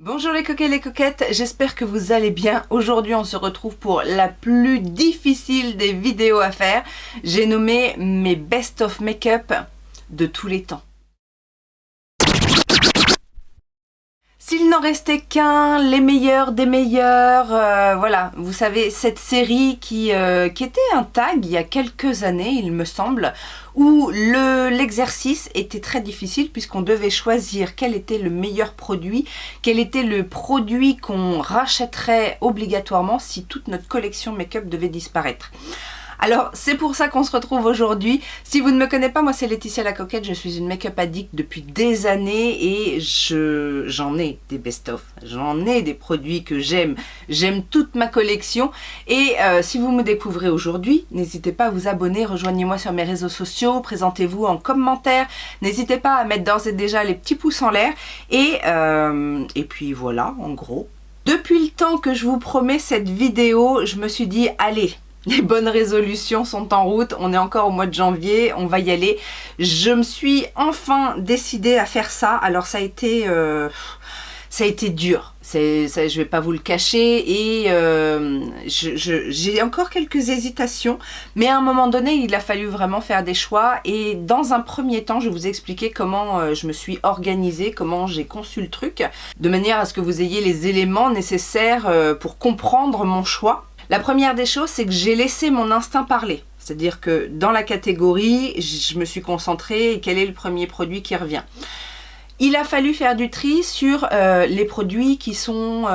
Bonjour les coquets et les coquettes, j'espère que vous allez bien. Aujourd'hui on se retrouve pour la plus difficile des vidéos à faire. J'ai nommé mes best of make-up de tous les temps. S'il n'en restait qu'un, les meilleurs des meilleurs, voilà, vous savez, cette série qui était un tag il y a quelques années, il me semble, où l'exercice était très difficile puisqu'on devait choisir quel était le meilleur produit, quel était le produit qu'on rachèterait obligatoirement si toute notre collection make-up devait disparaître. Alors, c'est pour ça qu'on se retrouve aujourd'hui. Si vous ne me connaissez pas, moi c'est Laetitia la Coquette, je suis une make-up addict depuis des années et j'en ai des best-of, j'en ai des produits que j'aime toute ma collection. Et si vous me découvrez aujourd'hui, n'hésitez pas à vous abonner, rejoignez-moi sur mes réseaux sociaux, présentez-vous en commentaire, n'hésitez pas à mettre d'ores et déjà les petits pouces en l'air et puis voilà, en gros. Depuis le temps que je vous promets cette vidéo, je me suis dit, allez, les bonnes résolutions sont en route, on est encore au mois de janvier, on va y aller. Je me suis enfin décidée à faire ça. Alors ça a été dur, je vais pas vous le cacher, et j'ai encore quelques hésitations, mais à un moment donné il a fallu vraiment faire des choix. Et dans un premier temps je vais vous expliquer comment je me suis organisée, comment j'ai conçu le truc, de manière à ce que vous ayez les éléments nécessaires pour comprendre mon choix. La première des choses, c'est que j'ai laissé mon instinct parler. C'est-à-dire que dans la catégorie, je me suis concentrée, quel est le premier produit qui revient. Il a fallu faire du tri sur les produits qui sont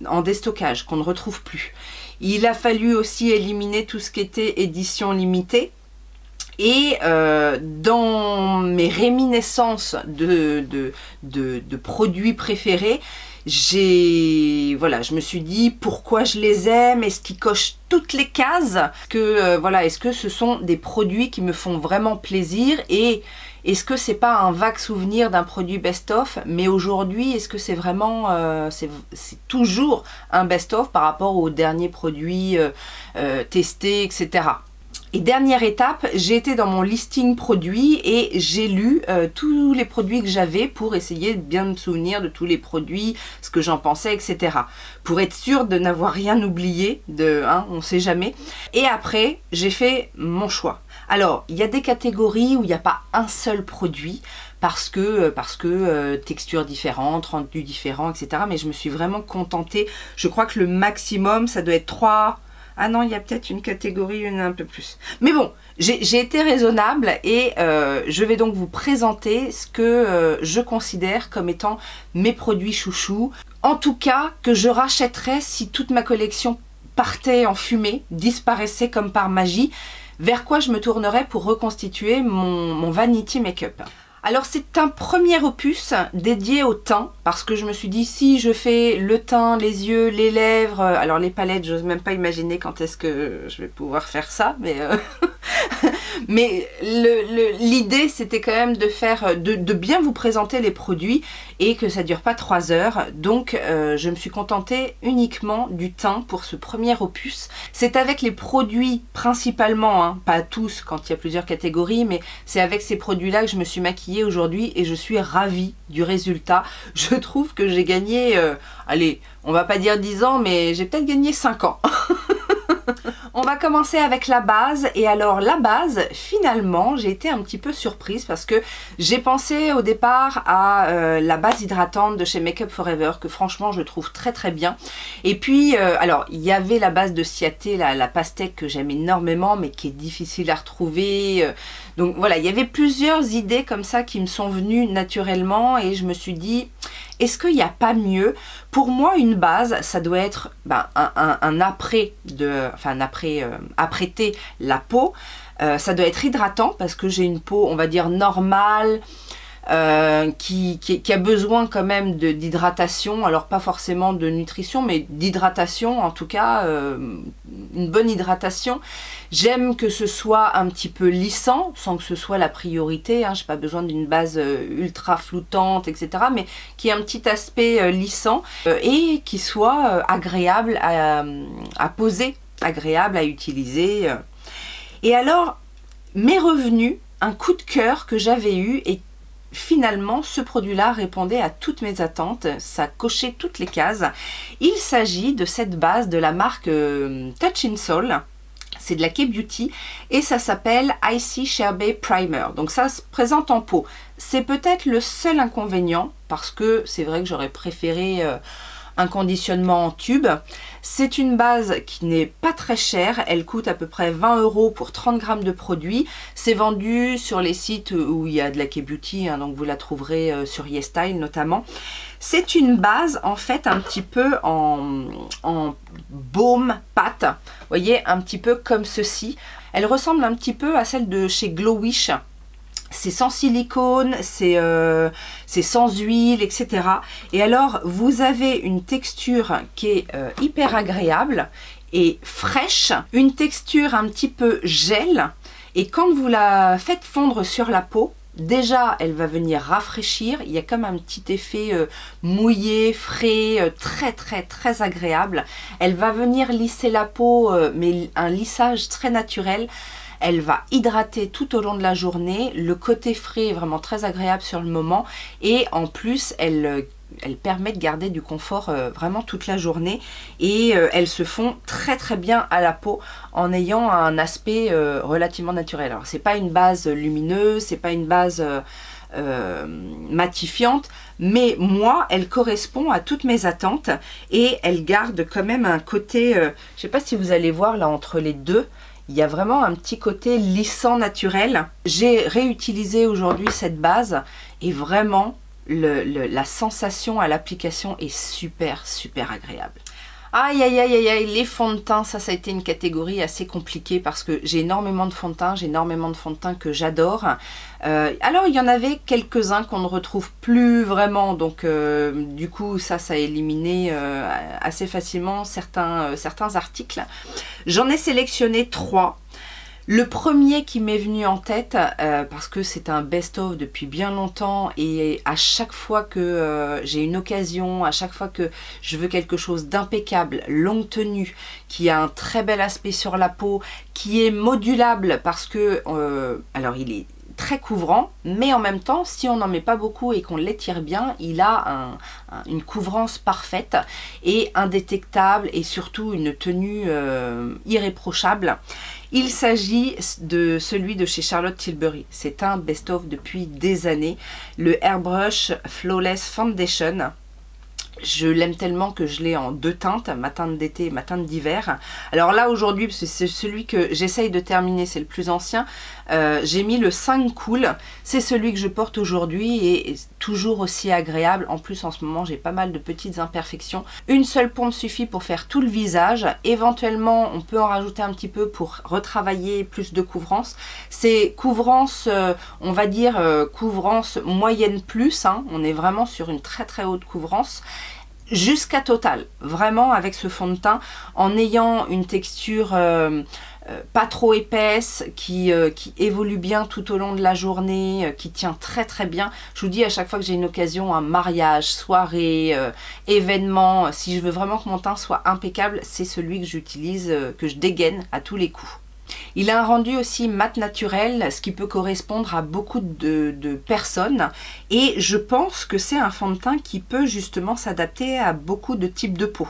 en déstockage, qu'on ne retrouve plus. Il a fallu aussi éliminer tout ce qui était édition limitée. Et dans mes réminiscences de produits préférés, je me suis dit pourquoi je les aime, est-ce qu'ils cochent toutes les cases, est-ce que ce sont des produits qui me font vraiment plaisir, et est-ce que c'est pas un vague souvenir d'un produit best-of, mais aujourd'hui est-ce que c'est vraiment c'est toujours un best-of par rapport aux derniers produits testés, etc. Et dernière étape, j'ai été dans mon listing produits et j'ai lu tous les produits que j'avais pour essayer de bien me souvenir de tous les produits, ce que j'en pensais, etc. Pour être sûre de n'avoir rien oublié, on ne sait jamais. Et après, j'ai fait mon choix. Alors, il y a des catégories où il n'y a pas un seul produit, parce que texture différente, rendu différent, etc. Mais je me suis vraiment contentée. Je crois que le maximum, ça doit être 3... Ah non, il y a peut-être une catégorie, un peu plus. Mais bon, j'ai été raisonnable et je vais donc vous présenter ce que je considère comme étant mes produits chouchous. En tout cas, que je rachèterais si toute ma collection partait en fumée, disparaissait comme par magie. Vers quoi je me tournerais pour reconstituer mon Vanity Makeup. Alors c'est un premier opus dédié au teint, parce que je me suis dit, si je fais le teint, les yeux, les lèvres, alors les palettes, j'ose même pas imaginer quand est-ce que je vais pouvoir faire ça, mais mais l'idée c'était quand même de faire, de bien vous présenter les produits et que ça dure pas 3 heures. Donc je me suis contentée uniquement du teint pour ce premier opus. C'est avec les produits principalement, hein, pas tous quand il y a plusieurs catégories, mais c'est avec ces produits là que je me suis maquillée aujourd'hui et je suis ravie du résultat. Je trouve que j'ai gagné, allez, on va pas dire 10 ans, mais j'ai peut-être gagné 5 ans. On va commencer avec la base. Et alors la base, finalement, j'ai été un petit peu surprise parce que j'ai pensé au départ à la base hydratante de chez Make Up For Ever, que franchement je trouve très très bien. Et puis, alors il y avait la base de Ciaté, la pastèque, que j'aime énormément mais qui est difficile à retrouver. Donc voilà, il y avait plusieurs idées comme ça qui me sont venues naturellement et je me suis dit, est-ce qu'il n'y a pas mieux? Pour moi, une base, ça doit être un apprêter la peau. Ça doit être hydratant parce que j'ai une peau, on va dire, normale, qui a besoin quand même d'hydratation. Alors pas forcément de nutrition, mais d'hydratation, en tout cas, une bonne hydratation. J'aime que ce soit un petit peu lissant, sans que ce soit la priorité, hein. Je n'ai pas besoin d'une base ultra floutante, etc. Mais qui ait un petit aspect lissant et qui soit agréable à poser, agréable à utiliser. Et alors, m'est revenu un coup de cœur que j'avais eu et finalement, ce produit-là répondait à toutes mes attentes, ça cochait toutes les cases. Il s'agit de cette base de la marque Touch in Sol. C'est de la K-Beauty et ça s'appelle Icy Sherbet Primer. Donc ça se présente en pot. C'est peut-être le seul inconvénient parce que c'est vrai que j'aurais préféré un conditionnement en tube. C'est une base qui n'est pas très chère, elle coûte à peu près 20 € pour 30 grammes de produit. C'est vendu sur les sites où il y a de la K-Beauty, hein, donc vous la trouverez sur YesStyle notamment. C'est une base en fait un petit peu en baume pâte, vous voyez, un petit peu comme ceci. Elle ressemble un petit peu à celle de chez Glowish. C'est sans silicone, c'est sans huile, etc. Et alors, vous avez une texture qui est hyper agréable et fraîche, une texture un petit peu gel. Et quand vous la faites fondre sur la peau, déjà, elle va venir rafraîchir. Il y a comme un petit effet mouillé, frais, très agréable. Elle va venir lisser la peau, mais un lissage très naturel. Elle va hydrater tout au long de la journée. Le côté frais est vraiment très agréable sur le moment. Et en plus, elle permet de garder du confort vraiment toute la journée. Et elles se font très bien à la peau en ayant un aspect relativement naturel. Alors, c'est pas une base lumineuse, c'est pas une base matifiante, mais moi, elle correspond à toutes mes attentes. Et elle garde quand même un côté... je sais pas si vous allez voir là entre les deux. Il y a vraiment un petit côté lissant naturel. J'ai réutilisé aujourd'hui cette base et vraiment la sensation à l'application est super agréable. Aïe, les fonds de teint, ça a été une catégorie assez compliquée parce que j'ai énormément de fonds de teint, que j'adore. Alors, il y en avait quelques-uns qu'on ne retrouve plus vraiment, donc du coup, ça a éliminé assez facilement certains articles. J'en ai sélectionné 3. Le premier qui m'est venu en tête, parce que c'est un best-of depuis bien longtemps et à chaque fois que j'ai une occasion, à chaque fois que je veux quelque chose d'impeccable, longue tenue, qui a un très bel aspect sur la peau, qui est modulable parce que, alors il est très couvrant, mais en même temps, si on n'en met pas beaucoup et qu'on l'étire bien, il a une couvrance parfaite et indétectable et surtout une tenue irréprochable. Il s'agit de celui de chez Charlotte Tilbury. C'est un best-of depuis des années. Le Airbrush Flawless Foundation. Je l'aime tellement que je l'ai en 2 teintes, ma teinte d'été et ma teinte d'hiver. Alors là aujourd'hui, parce que c'est celui que j'essaye de terminer, c'est le plus ancien, j'ai mis le 5 Cool. C'est celui que je porte aujourd'hui et toujours aussi agréable. En plus en ce moment j'ai pas mal de petites imperfections. Une seule pompe suffit pour faire tout le visage. Éventuellement on peut en rajouter un petit peu pour retravailler plus de couvrance. C'est couvrance, on va dire couvrance moyenne plus, hein. On est vraiment sur une très haute couvrance. Jusqu'à Total, vraiment avec ce fond de teint, en ayant une texture pas trop épaisse, qui évolue bien tout au long de la journée, qui tient très bien. Je vous dis à chaque fois que j'ai une occasion, un mariage, soirée, événement, si je veux vraiment que mon teint soit impeccable, c'est celui que j'utilise, que je dégaine à tous les coups. Il a un rendu aussi mat naturel, ce qui peut correspondre à beaucoup de personnes. Et je pense que c'est un fond de teint qui peut justement s'adapter à beaucoup de types de peau.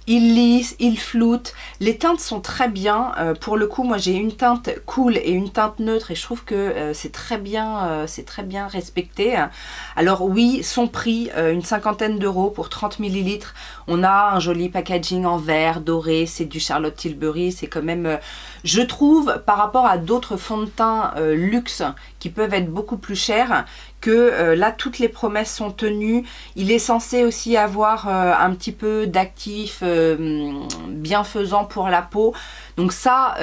Il lisse, il floute, les teintes sont très bien. Pour le coup, moi j'ai une teinte cool et une teinte neutre et je trouve que c'est très bien respecté. Alors oui, son prix, une 50aine d'euros pour 30 ml. On a un joli packaging en verre, doré, c'est du Charlotte Tilbury. C'est quand même, je trouve, par rapport à d'autres fonds de teint luxe qui peuvent être beaucoup plus chers, que là toutes les promesses sont tenues. Il est censé aussi avoir un petit peu d'actifs bienfaisants pour la peau. Donc ça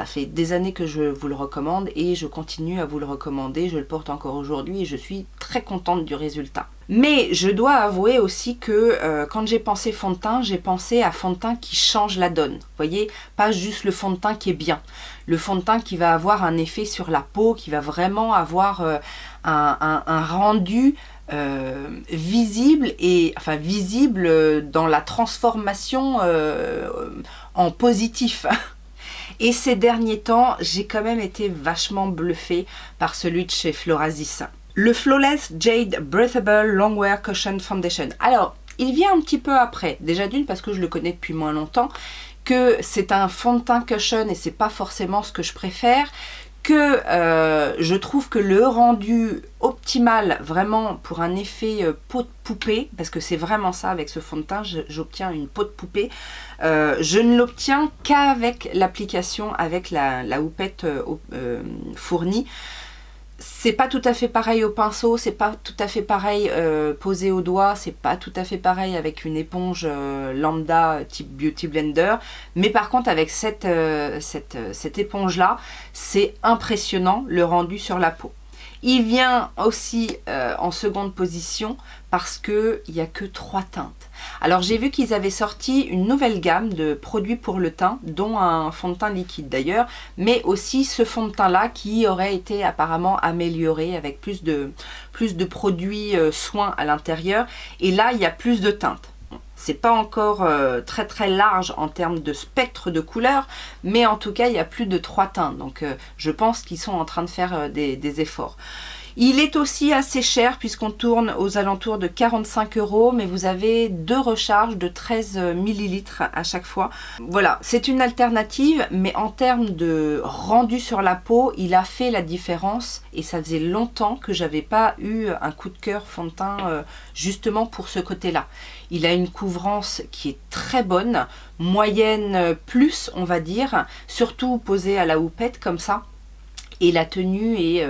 fait des années que je vous le recommande et je continue à vous le recommander. Je le porte encore aujourd'hui et je suis très contente du résultat. Mais je dois avouer aussi que quand j'ai pensé fond de teint, j'ai pensé à fond de teint qui change la donne. Vous voyez, pas juste le fond de teint qui est bien. Le fond de teint qui va avoir un effet sur la peau, qui va vraiment avoir un rendu visible et enfin visible dans la transformation en positif. Et ces derniers temps, j'ai quand même été vachement bluffée par celui de chez Florasis. Le Flawless Jade Breathable Longwear Cushion Foundation. Alors, il vient un petit peu après. Déjà d'une parce que je le connais depuis moins longtemps, que c'est un fond de teint cushion et c'est pas forcément ce que je préfère, que je trouve que le rendu optimal vraiment pour un effet peau de poupée, parce que c'est vraiment ça avec ce fond de teint, j'obtiens une peau de poupée, je ne l'obtiens qu'avec l'application, avec la houppette fournie. C'est pas tout à fait pareil au pinceau, c'est pas tout à fait pareil posé au doigt, c'est pas tout à fait pareil avec une éponge lambda type Beauty Blender, mais par contre avec cette éponge là, c'est impressionnant le rendu sur la peau. Il vient aussi en seconde position parce qu'il n'y a que 3 teintes. Alors j'ai vu qu'ils avaient sorti une nouvelle gamme de produits pour le teint, dont un fond de teint liquide d'ailleurs, mais aussi ce fond de teint là qui aurait été apparemment amélioré avec plus de produits soins à l'intérieur. Et là il y a plus de teintes. C'est pas encore très large en termes de spectre de couleurs, mais en tout cas il y a plus de 3 teintes, donc je pense qu'ils sont en train de faire des efforts. Il est aussi assez cher puisqu'on tourne aux alentours de 45 €, mais vous avez 2 recharges de 13 ml à chaque fois. Voilà, c'est une alternative, mais en termes de rendu sur la peau, il a fait la différence et ça faisait longtemps que j'avais pas eu un coup de cœur fond de teint justement pour ce côté-là. Il a une couvrance qui est très bonne, moyenne plus on va dire, surtout posée à la houppette comme ça. Et la tenue est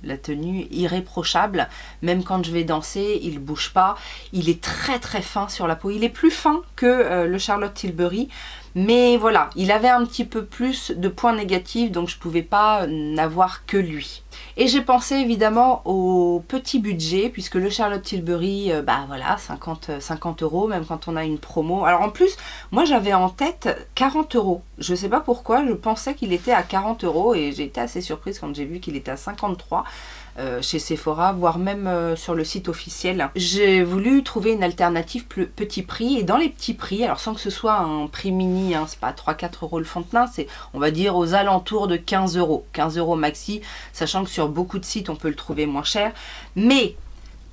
la tenue irréprochable, même quand je vais danser, il ne bouge pas. Il est très fin sur la peau. Il est plus fin que le Charlotte Tilbury, mais voilà, il avait un petit peu plus de points négatifs, donc je ne pouvais pas n'avoir que lui. Et j'ai pensé évidemment au petit budget, puisque le Charlotte Tilbury, bah voilà, 50 €, même quand on a une promo. Alors en plus, moi j'avais en tête 40 €. Je ne sais pas pourquoi, je pensais qu'il était à 40 € et j'ai été assez surprise quand j'ai vu qu'il était à 53 € chez Sephora, voire même sur le site officiel. J'ai voulu trouver une alternative plus petit prix, et dans les petits prix, alors sans que ce soit un prix mini, hein, c'est pas 3-4 € le fond de teint, c'est on va dire aux alentours de 15 €, 15 € maxi, sachant que sur beaucoup de sites on peut le trouver moins cher, mais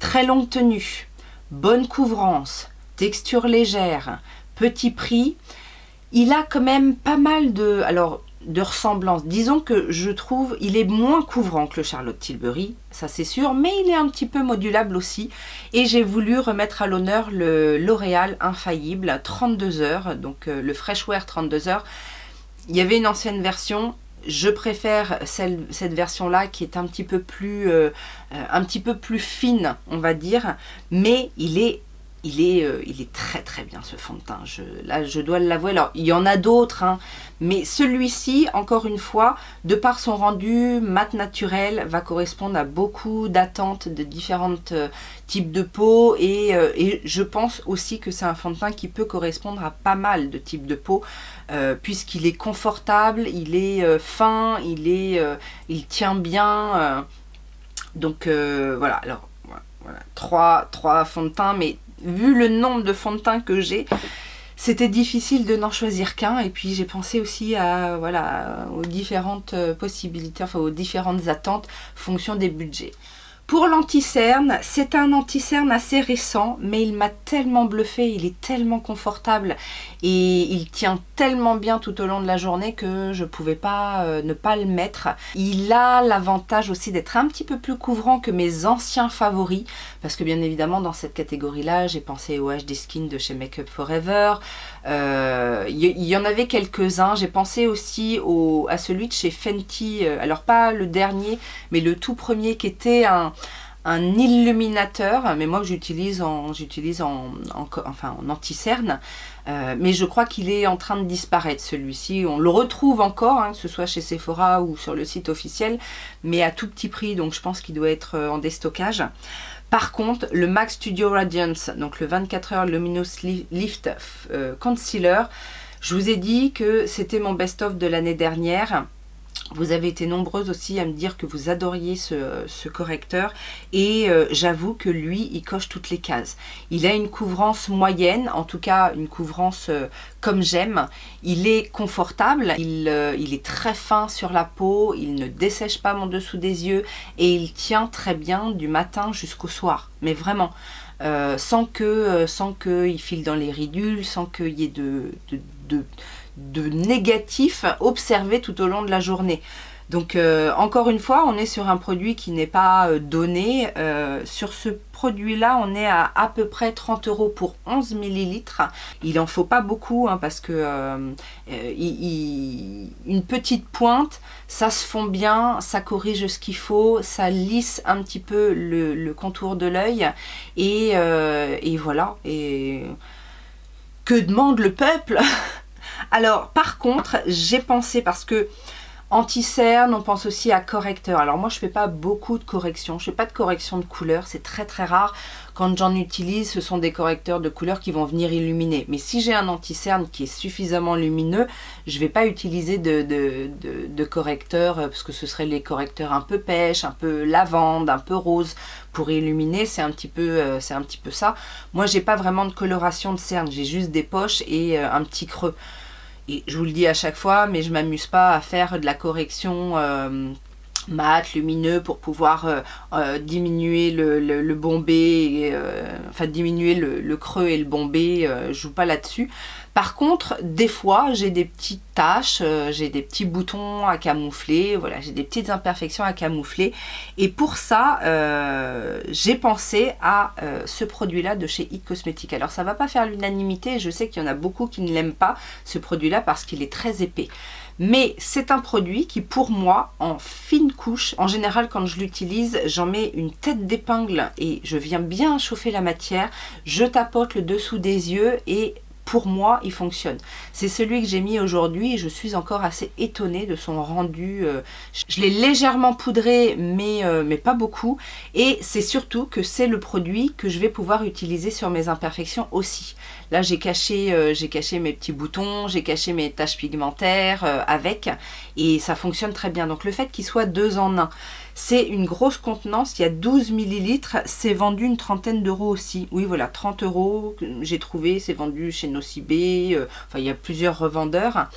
très longue tenue, bonne couvrance, texture légère, petit prix. Il a quand même pas mal de ressemblance. Disons que je trouve il est moins couvrant que le Charlotte Tilbury, ça c'est sûr, mais il est un petit peu modulable aussi. Et j'ai voulu remettre à l'honneur le L'Oréal Infaillible 32 heures, donc le Fresh Wear 32 heures. Il y avait une ancienne version, je préfère cette version là qui est un petit peu plus fine on va dire, mais il est très bien ce fond de teint, là je dois l'avouer. Alors il y en a d'autres, hein, mais celui-ci, encore une fois, de par son rendu mat naturel, va correspondre à beaucoup d'attentes de différents types de peau, et je pense aussi que c'est un fond de teint qui peut correspondre à pas mal de types de peau, puisqu'il est confortable, il est fin, il tient bien, donc voilà. Alors voilà, trois fonds de teint, mais vu le nombre de fonds de teint que j'ai, c'était difficile de n'en choisir qu'un. Et puis j'ai pensé aussi à voilà, aux différentes possibilités, enfin aux différentes attentes fonction des budgets. Pour l'anti-cerne, c'est un anti-cerne assez récent, mais il m'a tellement bluffé, il est tellement confortable et il tient tellement bien tout au long de la journée que je ne pouvais pas ne pas le mettre. Il a l'avantage aussi d'être un petit peu plus couvrant que mes anciens favoris, parce que bien évidemment dans cette catégorie-là, j'ai pensé au HD Skin de chez Make Up For Ever. Il y en avait quelques-uns. J'ai pensé aussi à celui de chez Fenty, alors pas le dernier, mais le tout premier qui était un illuminateur, mais moi que j'utilise en anti-cerne, mais je crois qu'il est en train de disparaître celui-ci. On le retrouve encore, hein, que ce soit chez Sephora ou sur le site officiel, mais à tout petit prix, donc je pense qu'il doit être en déstockage. Par contre, le MAC Studio Radiance, donc le 24 heures Luminous Lift Concealer, je vous ai dit que c'était mon best-of de l'année dernière. Vous avez été nombreuses aussi à me dire que vous adoriez ce correcteur et j'avoue que lui, il coche toutes les cases. Il a une couvrance moyenne, en tout cas une couvrance comme j'aime. Il est confortable, il est très fin sur la peau, il ne dessèche pas mon dessous des yeux et il tient très bien du matin jusqu'au soir. Mais vraiment, sans qu'il file dans les ridules, sans qu'il y ait de négatif observé tout au long de la journée. Donc encore une fois, on est sur un produit qui n'est pas donné. Sur ce produit-là, on est à peu près 30 € pour 11 ml. Il en faut pas beaucoup hein, parce que une petite pointe, ça se fond bien, ça corrige ce qu'il faut, ça lisse un petit peu le contour de l'œil et voilà. Et que demande le peuple? Alors, par contre, j'ai pensé, parce que anti-cerne, on pense aussi à correcteur. Alors moi, je fais pas beaucoup de corrections. Je fais pas de correction de couleur. C'est très très rare. Quand j'en utilise, ce sont des correcteurs de couleur qui vont venir illuminer. Mais si j'ai un anti-cerne qui est suffisamment lumineux, je vais pas utiliser de correcteur, parce que ce serait les correcteurs un peu pêche, un peu lavande, un peu rose. Pour illuminer, c'est un petit peu ça. Moi, j'ai pas vraiment de coloration de cerne. J'ai juste des poches et un petit creux. Et je vous le dis à chaque fois, mais je m'amuse pas à faire de la correction mat, lumineux pour pouvoir diminuer le bombé, enfin diminuer le creux et le bombé, je joue pas là-dessus. Par contre, des fois, j'ai des petites taches, j'ai des petits boutons à camoufler, voilà, j'ai des petites imperfections à camoufler. Et pour ça, j'ai pensé à ce produit-là de chez IT Cosmetics. Alors, ça va pas faire l'unanimité, je sais qu'il y en a beaucoup qui ne l'aiment pas, ce produit-là, parce qu'il est très épais. Mais c'est un produit qui, pour moi, en fine couche, en général, quand je l'utilise, j'en mets une tête d'épingle et je viens bien chauffer la matière, je tapote le dessous des yeux et pour moi, il fonctionne. C'est celui que j'ai mis aujourd'hui et je suis encore assez étonnée de son rendu. Je l'ai légèrement poudré, mais pas beaucoup. Et c'est surtout que c'est le produit que je vais pouvoir utiliser sur mes imperfections aussi. Là, j'ai caché mes petits boutons, j'ai caché mes taches pigmentaires avec. Et ça fonctionne très bien. Donc le fait qu'il soit 2 en 1. C'est une grosse contenance, il y a 12 ml, c'est vendu une trentaine d'euros aussi. Oui voilà, 30 €, j'ai trouvé, c'est vendu chez Nocibé, enfin il y a plusieurs revendeurs.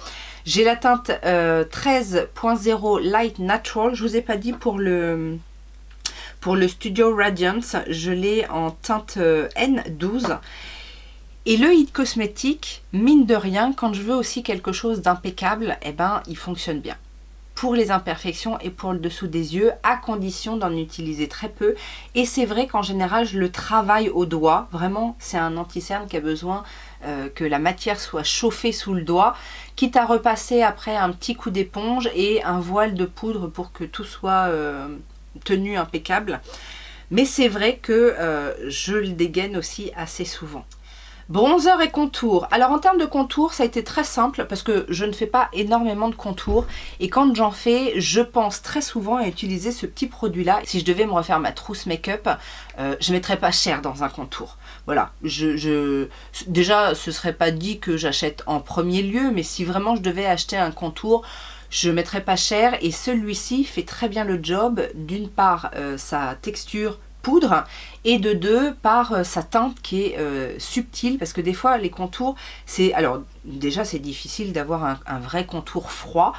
J'ai la teinte 13.0 Light Natural, je vous ai pas dit pour le Studio Radiance, je l'ai en teinte N12. Et le IT Cosmetics, mine de rien, quand je veux aussi quelque chose d'impeccable, eh ben il fonctionne bien. Pour les imperfections et pour le dessous des yeux, à condition d'en utiliser très peu. Et c'est vrai qu'en général, je le travaille au doigt. Vraiment, c'est un anti-cerne qui a besoin que la matière soit chauffée sous le doigt, quitte à repasser après un petit coup d'éponge et un voile de poudre pour que tout soit tenu impeccable. Mais c'est vrai que je le dégaine aussi assez souvent. Bronzer et contour. Alors en termes de contour, ça a été très simple parce que je ne fais pas énormément de contour et quand j'en fais, je pense très souvent à utiliser ce petit produit-là. Si je devais me refaire ma trousse make-up, je mettrais pas cher dans un contour. Voilà, déjà ce serait pas dit que j'achète en premier lieu, mais si vraiment je devais acheter un contour, je ne mettrais pas cher et celui-ci fait très bien le job. D'une part, sa texture poudre et de 2 par sa teinte qui est subtile parce que des fois les contours c'est alors déjà c'est difficile d'avoir un vrai contour froid.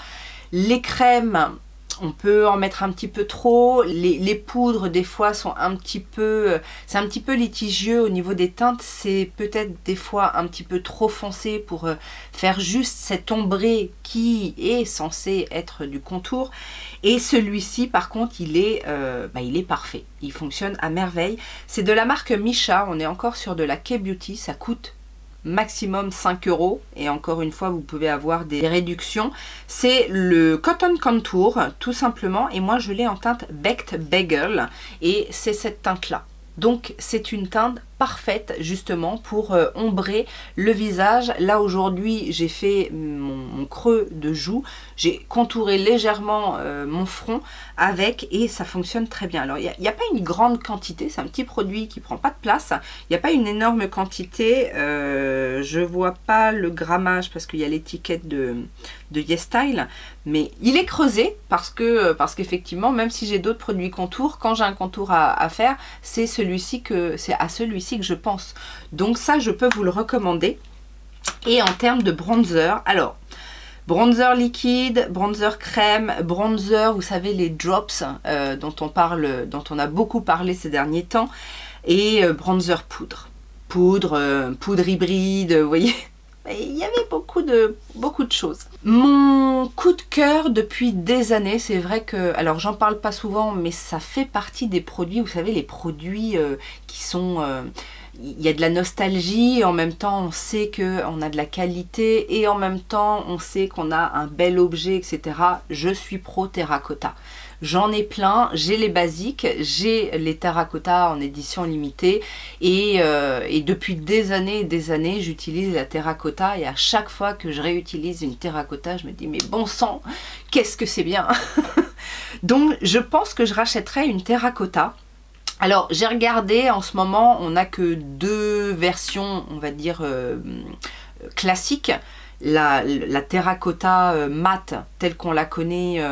Les crèmes on peut en mettre un petit peu trop, les poudres des fois sont un petit peu, c'est un petit peu litigieux au niveau des teintes, c'est peut-être des fois un petit peu trop foncé pour faire juste cet ombré qui est censé être du contour. Et celui-ci par contre il est parfait, il fonctionne à merveille. C'est de la marque Missha, on est encore sur de la K-Beauty, ça coûte maximum 5 € et encore une fois vous pouvez avoir des réductions. C'est le Cotton Contour tout simplement et moi je l'ai en teinte Baked Bagel et c'est cette teinte là. Donc c'est une teinte parfaite justement pour ombrer le visage. Là aujourd'hui j'ai fait mon creux de joue, j'ai contouré légèrement mon front avec et ça fonctionne très bien. Alors il n'y a pas une grande quantité, c'est un petit produit qui prend pas de place, il n'y a pas une énorme quantité, je vois pas le grammage parce qu'il y a l'étiquette de YesStyle, mais il est creusé parce qu'effectivement même si j'ai d'autres produits contour, quand j'ai un contour à faire, c'est à celui-ci que je pense. Donc ça je peux vous le recommander. Et en termes de bronzer, alors bronzer liquide, bronzer crème, bronzer, vous savez les drops dont on a beaucoup parlé ces derniers temps, et bronzer poudre hybride, vous voyez. Il y avait beaucoup de choses. Mon coup de cœur depuis des années, c'est vrai que, alors j'en parle pas souvent, mais ça fait partie des produits, vous savez, les produits qui sont... il y a de la nostalgie, et en même temps on sait qu'on a de la qualité, et en même temps on sait qu'on a un bel objet, etc. Je suis pro terracotta. J'en ai plein, j'ai les basiques, j'ai les terracotta en édition limitée et depuis des années, j'utilise la terracotta et à chaque fois que je réutilise une terracotta, je me dis mais bon sang, qu'est-ce que c'est bien. Donc je pense que je rachèterai une terracotta. Alors j'ai regardé, en ce moment on n'a que 2 versions, on va dire classiques. La terracotta mat telle qu'on la connaît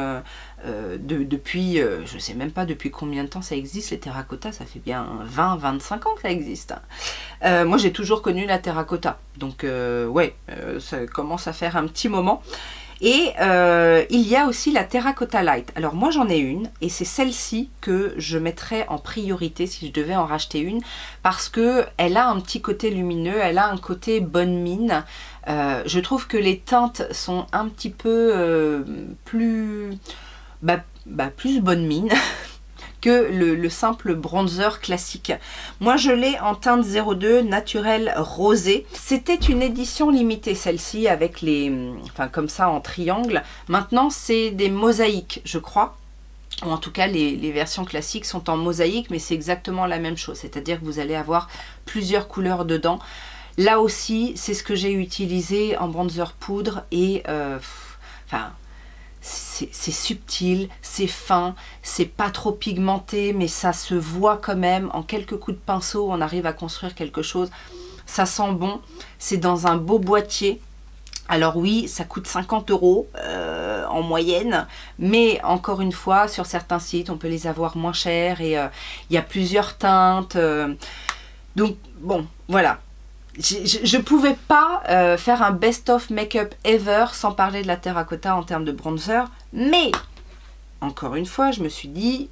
depuis, je ne sais même pas depuis combien de temps ça existe, les terracotta, ça fait bien 20-25 ans que ça existe. Moi j'ai toujours connu la terracotta, donc ouais, ça commence à faire un petit moment. Et il y a aussi la terracotta light. Alors moi j'en ai une et c'est celle-ci que je mettrais en priorité si je devais en racheter une, parce que elle a un petit côté lumineux, elle a un côté bonne mine. Je trouve que les teintes sont un petit peu plus bonne mine que le simple bronzer classique. Moi je l'ai en teinte 02 naturel rosé. C'était une édition limitée celle-ci avec les... enfin comme ça en triangle. Maintenant c'est des mosaïques je crois. Ou en tout cas les versions classiques sont en mosaïque, mais c'est exactement la même chose. C'est-à-dire que vous allez avoir plusieurs couleurs dedans. Là aussi c'est ce que j'ai utilisé en bronzer poudre et enfin... c'est subtil, c'est fin, c'est pas trop pigmenté, mais ça se voit quand même. En quelques coups de pinceau, on arrive à construire quelque chose. Ça sent bon, c'est dans un beau boîtier. Alors oui, ça coûte 50 € en moyenne, mais encore une fois, sur certains sites, on peut les avoir moins chers et il y a plusieurs teintes. Donc bon, voilà. Je pouvais pas faire un best-of make-up ever sans parler de la terracotta en termes de bronzer, mais encore une fois, je me suis dit,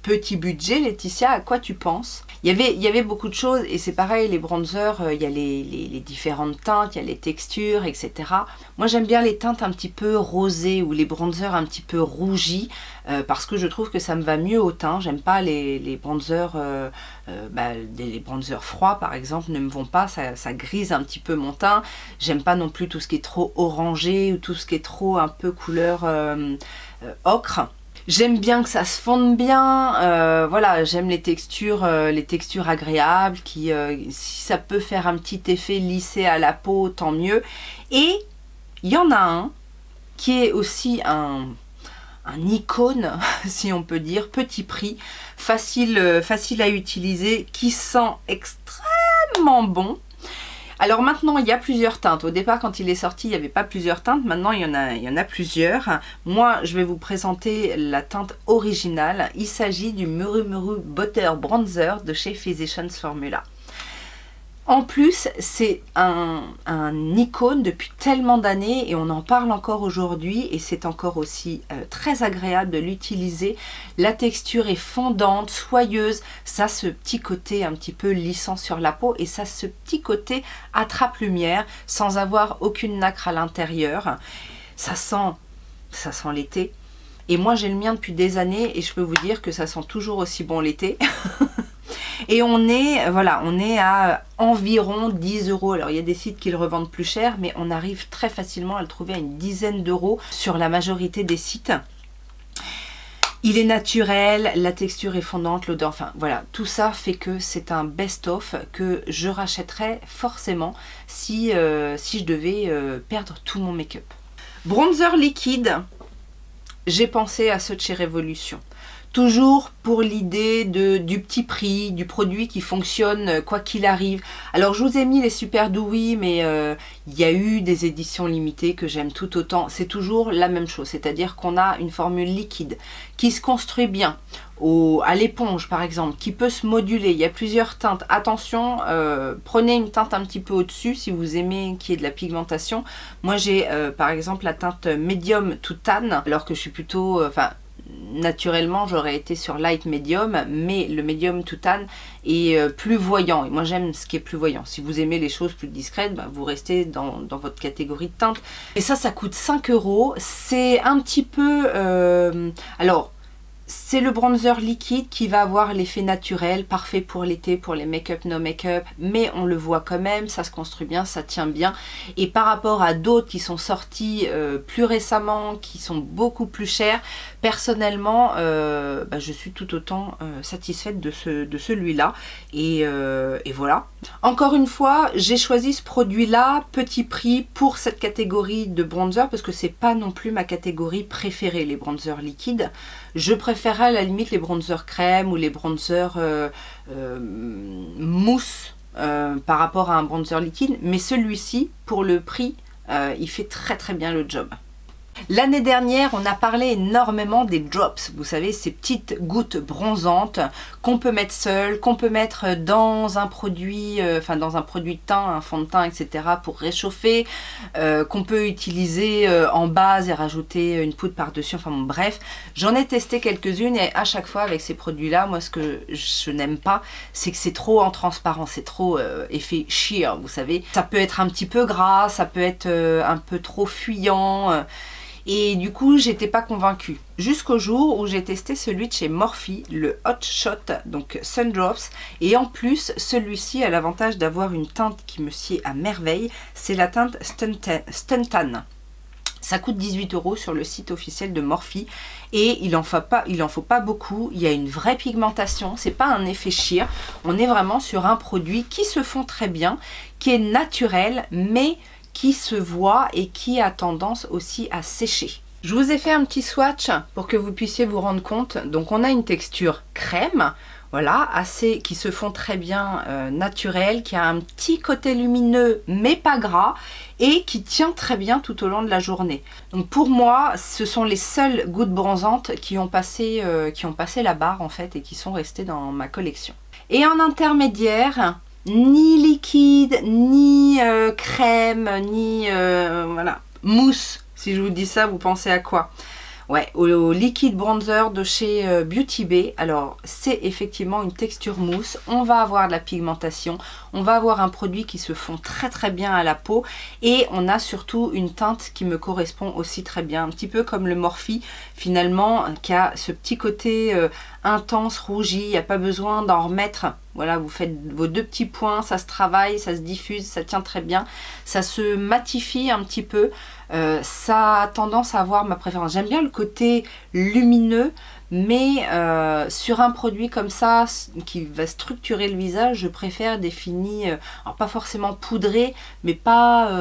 petit budget, Laetitia, à quoi tu penses? Il y avait beaucoup de choses et c'est pareil, les bronzers, il y a les différentes teintes, il y a les textures, etc. Moi j'aime bien les teintes un petit peu rosées ou les bronzers un petit peu rougis parce que je trouve que ça me va mieux au teint. J'aime pas les bronzers, les bronzers froids par exemple ne me vont pas, ça grise un petit peu mon teint. J'aime pas non plus tout ce qui est trop orangé ou tout ce qui est trop un peu couleur ocre. J'aime bien que ça se fonde bien, voilà, j'aime les textures agréables, qui, si ça peut faire un petit effet lissé à la peau, tant mieux. Et il y en a un qui est aussi un icône, si on peut dire, petit prix, facile à utiliser, qui sent extrêmement bon. Alors maintenant, il y a plusieurs teintes. Au départ, quand il est sorti, il n'y avait pas plusieurs teintes. Maintenant, il y en a plusieurs. Moi, je vais vous présenter la teinte originale. Il s'agit du Muru Muru Butter Bronzer de chez Physicians Formula. En plus, c'est un icône depuis tellement d'années et on en parle encore aujourd'hui et c'est encore aussi très agréable de l'utiliser. La texture est fondante, soyeuse, ça a ce petit côté un petit peu lissant sur la peau et ça a ce petit côté attrape-lumière sans avoir aucune nacre à l'intérieur. Ça sent l'été. Et moi j'ai le mien depuis des années et je peux vous dire que ça sent toujours aussi bon l'été. Et on est à environ 10 €. Alors il y a des sites qui le revendent plus cher, mais on arrive très facilement à le trouver à une dizaine d'euros sur la majorité des sites. Il est naturel, la texture est fondante, l'odeur, enfin voilà, tout ça fait que c'est un best-of que je rachèterais forcément si je devais perdre tout mon make-up. Bronzer liquide, j'ai pensé à ce de chez Révolution. Toujours pour l'idée du petit prix, du produit qui fonctionne quoi qu'il arrive. Alors je vous ai mis les Super Dewy, mais il y a eu des éditions limitées que j'aime tout autant. C'est toujours la même chose, c'est-à-dire qu'on a une formule liquide qui se construit bien. À l'éponge par exemple, qui peut se moduler. Il y a plusieurs teintes. Attention, prenez une teinte un petit peu au-dessus si vous aimez qu'il y ait de la pigmentation. Moi j'ai par exemple la teinte Medium to Tan, alors que je suis plutôt... naturellement j'aurais été sur light medium, mais le medium to tan est plus voyant et moi j'aime ce qui est plus voyant. Si vous aimez les choses plus discrètes, bah, vous restez dans votre catégorie de teinte. Et ça coûte 5 €. C'est un petit peu alors c'est le bronzer liquide qui va avoir l'effet naturel, parfait pour l'été, pour les make-up, no make-up, mais on le voit quand même, ça se construit bien, ça tient bien. Et par rapport à d'autres qui sont sortis plus récemment, qui sont beaucoup plus chers, personnellement, je suis tout autant satisfaite de celui-là. Et voilà. Encore une fois, j'ai choisi ce produit-là, petit prix, pour cette catégorie de bronzer, parce que c'est pas non plus ma catégorie préférée, les bronzers liquides. Je préférerais à la limite les bronzers crème ou les bronzers mousse par rapport à un bronzer liquide, mais celui-ci, pour le prix, il fait très très bien le job. L'année dernière, on a parlé énormément des drops, vous savez, ces petites gouttes bronzantes qu'on peut mettre seul, qu'on peut mettre dans un produit, dans un produit de teint, un fond de teint, etc. pour réchauffer, qu'on peut utiliser en base et rajouter une poudre par-dessus, enfin bon, bref. J'en ai testé quelques-unes et à chaque fois avec ces produits-là, moi ce que je n'aime pas, c'est que c'est trop en transparent, c'est trop effet sheer, vous savez. Ça peut être un petit peu gras, ça peut être un peu trop fuyant. Et du coup, j'étais pas convaincue. Jusqu'au jour où j'ai testé celui de chez Morphe, le Hot Shot, donc Sundrops. Et en plus, celui-ci a l'avantage d'avoir une teinte qui me sied à merveille. C'est la teinte Stuntan. Ça coûte 18 € sur le site officiel de Morphe. Et il en faut pas beaucoup. Il y a une vraie pigmentation. C'est pas un effet sheer. On est vraiment sur un produit qui se fond très bien, qui est naturel, mais qui se voit et qui a tendance aussi à sécher. Je vous ai fait un petit swatch pour que vous puissiez vous rendre compte. Donc on a une texture crème, voilà, qui se fond très bien naturelle, qui a un petit côté lumineux mais pas gras et qui tient très bien tout au long de la journée. Donc pour moi, ce sont les seules gouttes bronzantes qui ont passé la barre en fait et qui sont restées dans ma collection. Et en intermédiaire, ni liquide, ni crème, ni voilà, mousse. Si je vous dis ça, vous pensez à quoi? Ouais, au liquide bronzer de chez Beauty Bay. Alors, c'est effectivement une texture mousse. On va avoir de la pigmentation. On va avoir un produit qui se fond très très bien à la peau. Et on a surtout une teinte qui me correspond aussi très bien. Un petit peu comme le Morphe, finalement, qui a ce petit côté intense, rougi. Il n'y a pas besoin d'en remettre. Voilà, vous faites vos deux petits points, ça se travaille, ça se diffuse, ça tient très bien. Ça se matifie un petit peu. Ça a tendance à avoir ma préférence. J'aime bien le côté lumineux, mais sur un produit comme ça qui va structurer le visage, je préfère des finis, alors pas forcément poudrés, mais pas,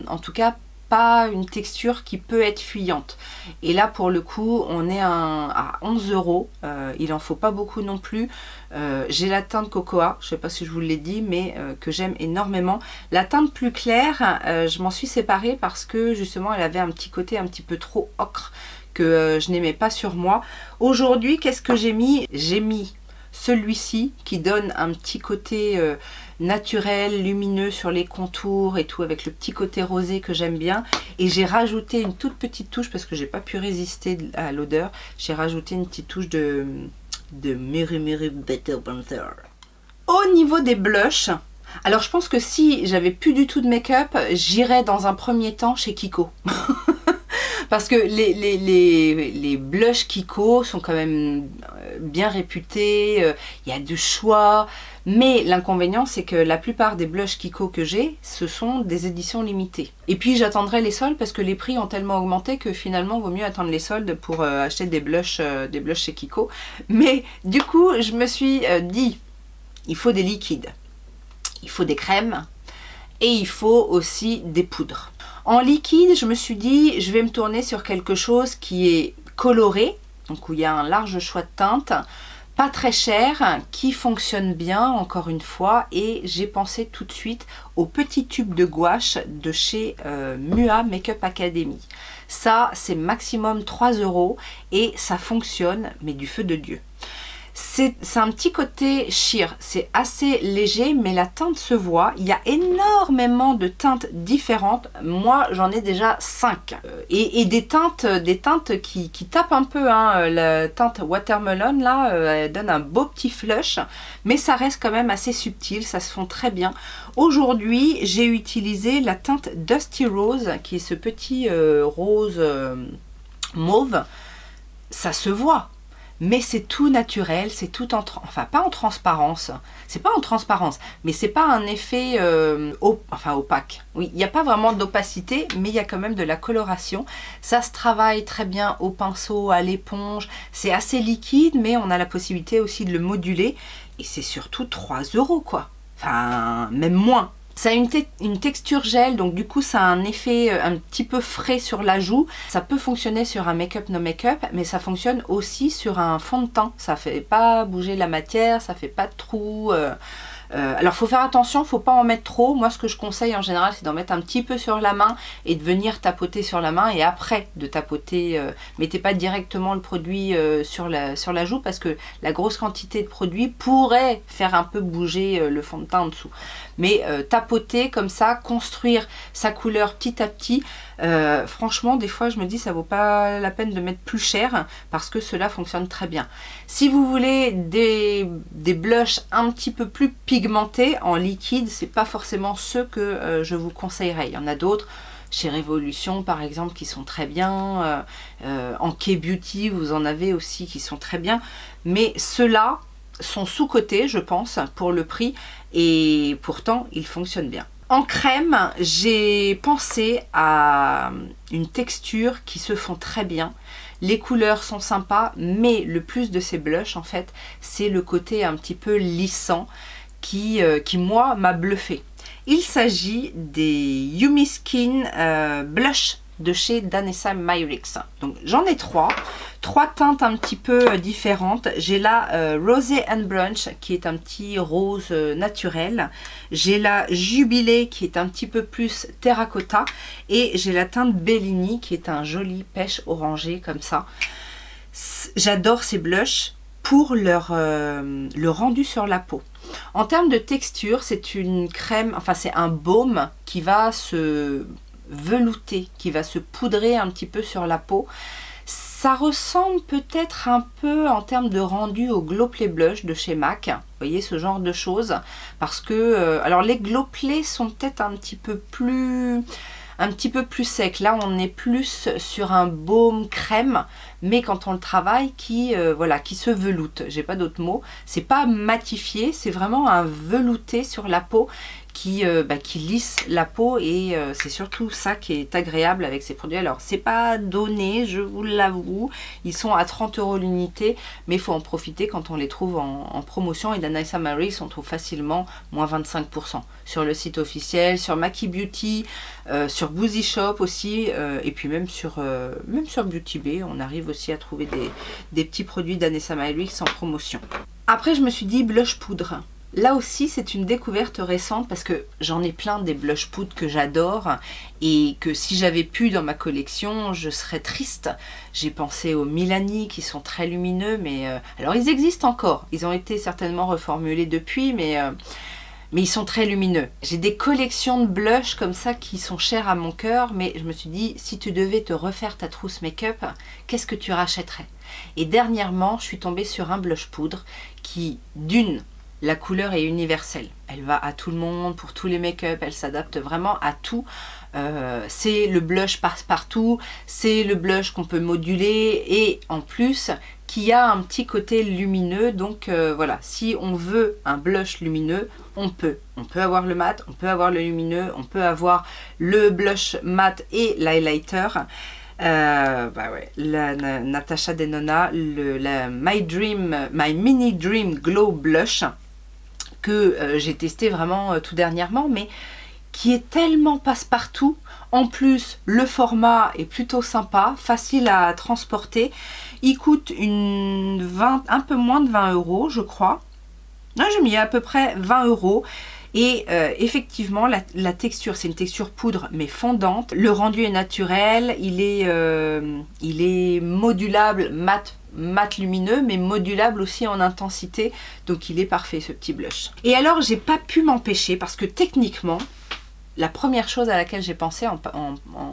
en tout cas, pas une texture qui peut être fuyante. Et là pour le coup on est à 11 €, il en faut pas beaucoup non plus. J'ai la teinte Cocoa, je sais pas si je vous l'ai dit, mais que j'aime énormément. La teinte plus claire, je m'en suis séparée parce que justement elle avait un petit côté un petit peu trop ocre que je n'aimais pas sur moi. Aujourd'hui, qu'est-ce que j'ai mis? J'ai mis celui-ci qui donne un petit côté naturel, lumineux sur les contours et tout, avec le petit côté rosé que j'aime bien. Et j'ai rajouté une toute petite touche, parce que j'ai pas pu résister à l'odeur, j'ai rajouté une petite touche de Mary Mary Better Bronzer. Au niveau des blushs, alors je pense que si j'avais plus du tout de make-up, j'irais dans un premier temps chez Kiko. Parce que les blushs Kiko sont quand même bien réputés, il y a du choix, Mais l'inconvénient, c'est que la plupart des blushs Kiko que j'ai, ce sont des éditions limitées. Et puis j'attendrai les soldes parce que les prix ont tellement augmenté que finalement, il vaut mieux attendre les soldes pour acheter des blushs chez Kiko. Mais du coup, je me suis dit, il faut des liquides, il faut des crèmes et il faut aussi des poudres. En liquide, je me suis dit, je vais me tourner sur quelque chose qui est coloré, donc où il y a un large choix de teintes, pas très cher, qui fonctionne bien encore une fois, et j'ai pensé tout de suite au petit tube de gouache de chez Mua Makeup Academy. Ça, c'est maximum 3 € et ça fonctionne, mais du feu de Dieu. C'est un petit côté sheer, c'est assez léger, mais la teinte se voit. Il y a énormément de teintes différentes. Moi, j'en ai déjà 5. Et des teintes qui tapent un peu. Hein. La teinte Watermelon, là, elle donne un beau petit flush, mais ça reste quand même assez subtil, ça se fond très bien. Aujourd'hui, j'ai utilisé la teinte Dusty Rose, qui est ce petit rose mauve. Ça se voit. Mais c'est tout naturel, c'est tout enfin pas en transparence, c'est pas en transparence, mais c'est pas un effet opaque. Oui, il n'y a pas vraiment d'opacité, mais il y a quand même de la coloration. Ça se travaille très bien au pinceau, à l'éponge, c'est assez liquide, mais on a la possibilité aussi de le moduler. Et c'est surtout 3 € quoi, enfin même moins. Ça a une texture gel, donc du coup ça a un effet un petit peu frais sur la joue. Ça peut fonctionner sur un make-up no make-up, mais ça fonctionne aussi sur un fond de teint. Ça fait pas bouger la matière, ça fait pas de trous. Alors faut faire attention, faut pas en mettre trop. Moi ce que je conseille en général, c'est d'en mettre un petit peu sur la main et de venir tapoter sur la main, et après de tapoter. Mettez pas directement le produit sur la joue, parce que la grosse quantité de produit pourrait faire un peu bouger le fond de teint en dessous. Mais tapoter comme ça, construire sa couleur petit à petit, franchement des fois je me dis ça vaut pas la peine de mettre plus cher, parce que cela fonctionne très bien. Si vous voulez des blushs un petit peu plus pigmentés en liquide, c'est pas forcément ceux que je vous conseillerais. Il y en a d'autres chez Révolution par exemple qui sont très bien, en K-Beauty vous en avez aussi qui sont très bien, mais ceux-là sont sous-cotés je pense pour le prix, et pourtant ils fonctionnent bien. En crème, j'ai pensé à une texture qui se fond très bien. Les couleurs sont sympas, mais le plus de ces blushs en fait, c'est le côté un petit peu lissant qui moi m'a bluffé. Il s'agit des Yumi Skin Blush de chez Danessa Myricks. Donc j'en ai trois teintes un petit peu différentes. J'ai la Rosé and Brunch qui est un petit rose naturel. J'ai la Jubilé qui est un petit peu plus terracotta. Et j'ai la teinte Bellini qui est un joli pêche orangé comme ça. J'adore ces blushs pour le rendu sur la peau. En termes de texture, c'est une crème, enfin c'est un baume qui va se velouter, qui va se poudrer un petit peu sur la peau. Ça ressemble peut-être un peu en termes de rendu au Glow Play Blush de chez MAC. Vous voyez ce genre de choses. Parce que, alors les Glow Play sont peut-être un petit peu plus secs. Là on est plus sur un baume crème, mais quand on le travaille qui se veloute. J'ai pas d'autre mot. C'est pas matifié, c'est vraiment un velouté sur la peau qui lisse la peau, et c'est surtout ça qui est agréable avec ces produits. Alors c'est pas donné, je vous l'avoue, ils sont à 30 € l'unité, mais il faut en profiter quand on les trouve en promotion. Et Danessa Myricks on trouve facilement moins 25% sur le site officiel, sur Maki Beauty, sur Boozy Shop aussi, et puis même sur Beauty Bay, on arrive aussi à trouver des petits produits Danessa Myricks en promotion. Après je me suis dit blush poudre. Là aussi c'est une découverte récente, parce que j'en ai plein des blush poudre que j'adore, et que si j'avais pu dans ma collection je serais triste. J'ai pensé aux Milani qui sont très lumineux, mais alors ils existent encore, ils ont été certainement reformulés depuis, mais ils sont très lumineux. J'ai des collections de blushs comme ça qui sont chers à mon cœur, mais je me suis dit, si tu devais te refaire ta trousse make-up, qu'est-ce que tu rachèterais? Et dernièrement je suis tombée sur un blush poudre qui, la couleur est universelle, elle va à tout le monde, pour tous les make-up, elle s'adapte vraiment à tout. C'est le blush passe-partout, c'est le blush qu'on peut moduler, et en plus qui a un petit côté lumineux. Donc voilà, si on veut un blush lumineux, on peut avoir le mat, on peut avoir le lumineux, on peut avoir le blush mat et l'highlighter. La Natasha Denona, la My Mini Dream Glow Blush que j'ai testé vraiment tout dernièrement, mais qui est tellement passe-partout. En plus, le format est plutôt sympa, facile à transporter. Il coûte un peu moins de 20 €, je crois. Non, j'ai mis à peu près 20 €. Et effectivement, la texture, c'est une texture poudre mais fondante. Le rendu est naturel, il est modulable, mat lumineux, mais modulable aussi en intensité. Donc il est parfait ce petit blush. Et alors, j'ai pas pu m'empêcher parce que techniquement, la première chose à laquelle j'ai pensé en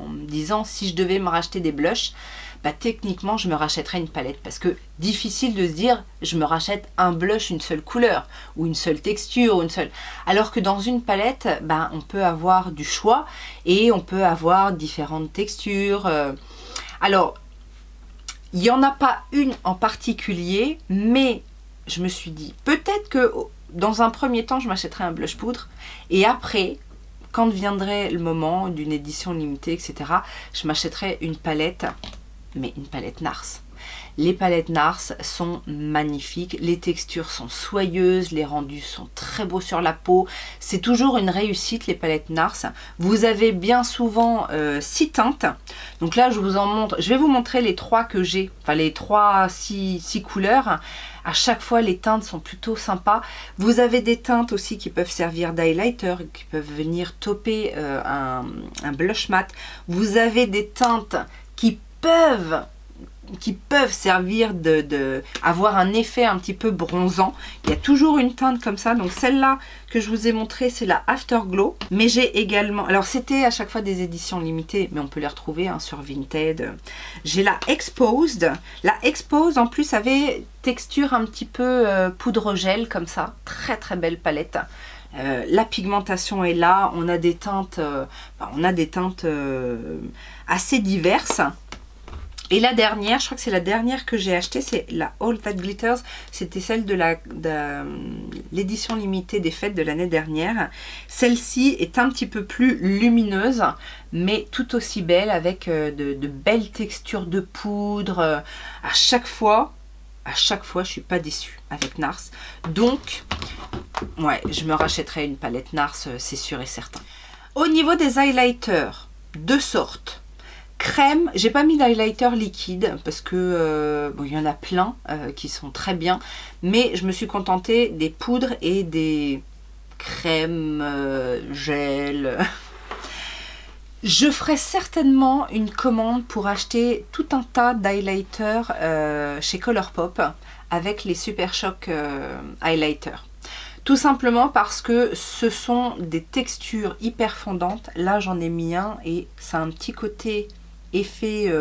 me disant si je devais me racheter des blushs, bah, techniquement je me rachèterais une palette, parce que difficile de se dire je me rachète un blush, une seule couleur ou une seule texture, alors que dans une palette, bah, on peut avoir du choix et on peut avoir différentes textures. Alors il n'y en a pas une en particulier, mais je me suis dit peut-être que dans un premier temps je m'achèterais un blush poudre, et après, quand viendrait le moment d'une édition limitée, etc., je m'achèterais une palette, mais une palette NARS. Les palettes NARS sont magnifiques, les textures sont soyeuses, les rendus sont très beaux sur la peau. C'est toujours une réussite, les palettes NARS. Vous avez bien souvent 6 teintes. Donc là, je vais vous montrer les 3 que j'ai, enfin les 6 couleurs. À chaque fois, les teintes sont plutôt sympas. Vous avez des teintes aussi qui peuvent servir d'highlighter, qui peuvent venir tauper un blush mat. Vous avez des teintes qui peuvent servir avoir un effet un petit peu bronzant. Il y a toujours une teinte comme ça. Donc celle-là que je vous ai montré, c'est la Afterglow. Mais j'ai également, alors c'était à chaque fois des éditions limitées, mais on peut les retrouver sur Vinted. J'ai la Exposed. La Exposed en plus avait texture un petit peu poudre gel comme ça. Très très belle palette. La pigmentation est là. On a des teintes, assez diverses. Et la dernière, je crois que c'est la dernière que j'ai achetée, c'est la All That Glitters. C'était celle de l'édition limitée des fêtes de l'année dernière. Celle-ci est un petit peu plus lumineuse, mais tout aussi belle, avec de belles textures de poudre. À chaque fois, je suis pas déçue avec NARS. Donc, ouais, je me rachèterai une palette NARS, c'est sûr et certain. Au niveau des highlighters, 2 sortes. Crème, j'ai pas mis d'highlighter liquide parce que il y en a plein qui sont très bien, mais je me suis contentée des poudres et des crèmes gel. Je ferai certainement une commande pour acheter tout un tas d'highlighters chez Colourpop avec les Super Shock highlighters. Tout simplement parce que ce sont des textures hyper fondantes. Là j'en ai mis un et ça a un petit côté effet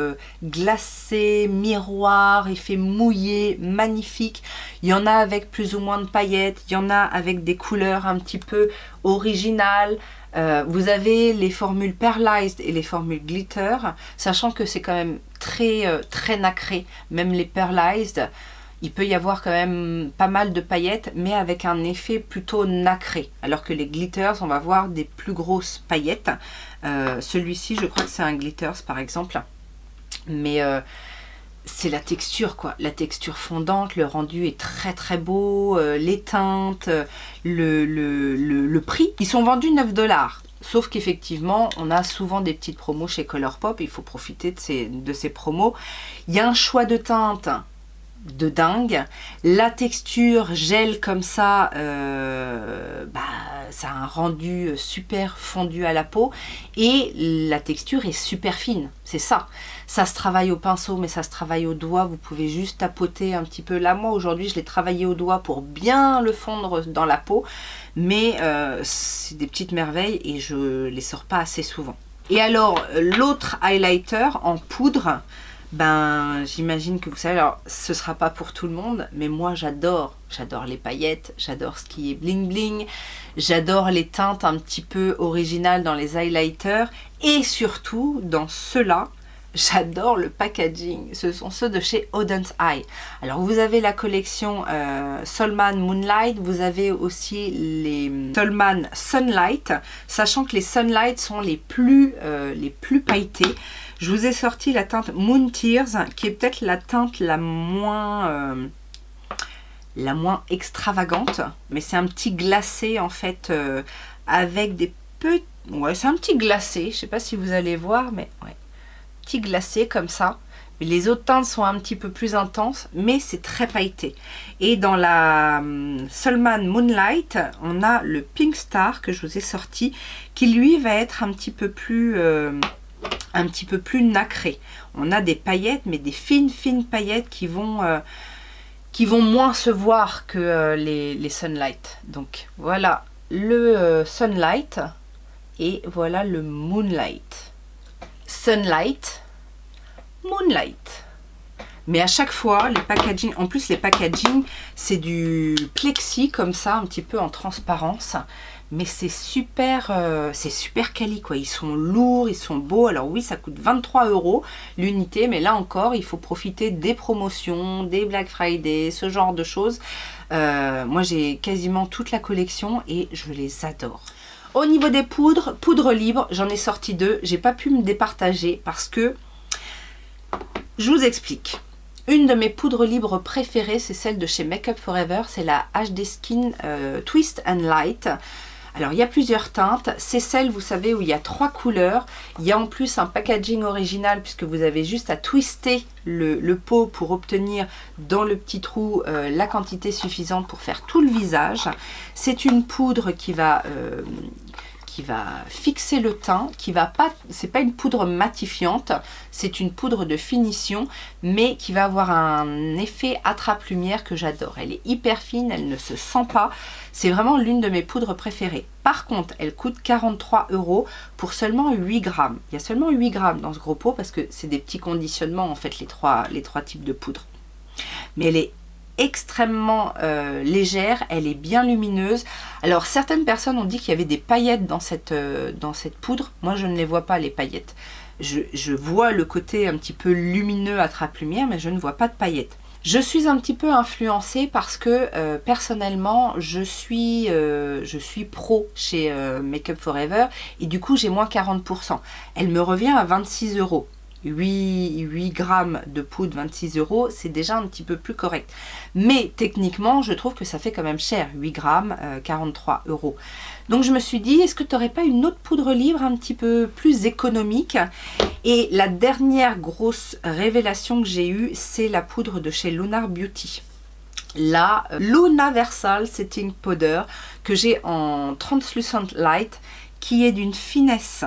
glacé, miroir, effet mouillé, magnifique. Il y en a avec plus ou moins de paillettes, il y en a avec des couleurs un petit peu originales. Vous avez les formules Pearlized et les formules Glitter, sachant que c'est quand même très nacré. Même les Pearlized, il peut y avoir quand même pas mal de paillettes, mais avec un effet plutôt nacré. Alors que les Glitters, on va voir des plus grosses paillettes. Celui-ci, je crois que c'est un Glitters par exemple. Mais c'est la texture, quoi. La texture fondante, le rendu est très beau. Les teintes, le prix. Ils sont vendus 9 $. Sauf qu'effectivement, on a souvent des petites promos chez Colourpop. Il faut profiter de ces promos. Il y a un choix de teintes de dingue. La texture gel comme ça, ça a un rendu super fondu à la peau, et la texture est super fine. C'est ça. Ça se travaille au pinceau, mais ça se travaille au doigt. Vous pouvez juste tapoter un petit peu. Là, moi aujourd'hui, je l'ai travaillé au doigt pour bien le fondre dans la peau, mais c'est des petites merveilles et je les sors pas assez souvent. Et alors, l'autre highlighter en poudre, j'imagine que vous savez, alors ce sera pas pour tout le monde, mais moi j'adore les paillettes, j'adore ce qui est bling bling, j'adore les teintes un petit peu originales dans les highlighters, et surtout dans ceux-là, j'adore le packaging. Ce sont ceux de chez Auden's Eye. Alors vous avez la collection Solman Moonlight, vous avez aussi les Solman Sunlight, sachant que les Sunlight sont les plus pailletés. Je vous ai sorti la teinte Moon Tears, qui est peut-être la teinte la moins extravagante, mais c'est un petit glacé en fait, avec des petits... Ouais, c'est un petit glacé, je sais pas si vous allez voir, mais ouais, petit glacé comme ça. Les autres teintes sont un petit peu plus intenses, mais c'est très pailleté. Et dans la Solman Moonlight, on a le Pink Star que je vous ai sorti, qui lui va être un petit peu plus nacré. On a des paillettes, mais des fines paillettes qui vont moins se voir que les Sunlight. Donc voilà le Sunlight et voilà le Moonlight. Sunlight, Moonlight. Mais à chaque fois, les packaging, en plus les packaging, c'est du plexi comme ça, un petit peu en transparence. Mais c'est super quali quoi. Ils sont lourds, ils sont beaux. Alors oui, ça coûte 23 € l'unité, mais là encore, il faut profiter des promotions, des Black Friday, ce genre de choses. Moi, j'ai quasiment toute la collection et je les adore. Au niveau des poudres libres, j'en ai sorti 2. J'ai pas pu me départager parce que, je vous explique. Une de mes poudres libres préférées, c'est celle de chez Make Up For Ever. C'est la HD Skin Twist and Light. Alors, il y a plusieurs teintes. C'est celle, vous savez, où il y a 3 couleurs. Il y a en plus un packaging original puisque vous avez juste à twister le pot pour obtenir dans le petit trou la quantité suffisante pour faire tout le visage. C'est une poudre qui va fixer le teint, c'est pas une poudre matifiante, c'est une poudre de finition, mais qui va avoir un effet attrape-lumière que j'adore. Elle est hyper fine, elle ne se sent pas, c'est vraiment l'une de mes poudres préférées. Par contre, elle coûte 43 € pour seulement 8 grammes. Il y a seulement 8 grammes dans ce gros pot parce que c'est des petits conditionnements en fait, les trois types de poudre. Mais elle est extrêmement légère, elle est bien lumineuse. Alors certaines personnes ont dit qu'il y avait des paillettes dans cette poudre. Moi je ne les vois pas, les paillettes. Je vois le côté un petit peu lumineux attrape-lumière, mais je ne vois pas de paillettes. Je suis un petit peu influencée parce que personnellement je suis pro chez Make Up For Ever et du coup j'ai moins 40%. Elle me revient à 26 €. 8 grammes de poudre, 26 €, c'est déjà un petit peu plus correct. Mais techniquement, je trouve que ça fait quand même cher. 8 grammes, 43 €. Donc je me suis dit, est-ce que tu n'aurais pas une autre poudre libre un petit peu plus économique? Et la dernière grosse révélation que j'ai eue, c'est la poudre de chez Lunar Beauty. La Lunaversal Setting Powder que j'ai en Translucent Light, qui est d'une finesse,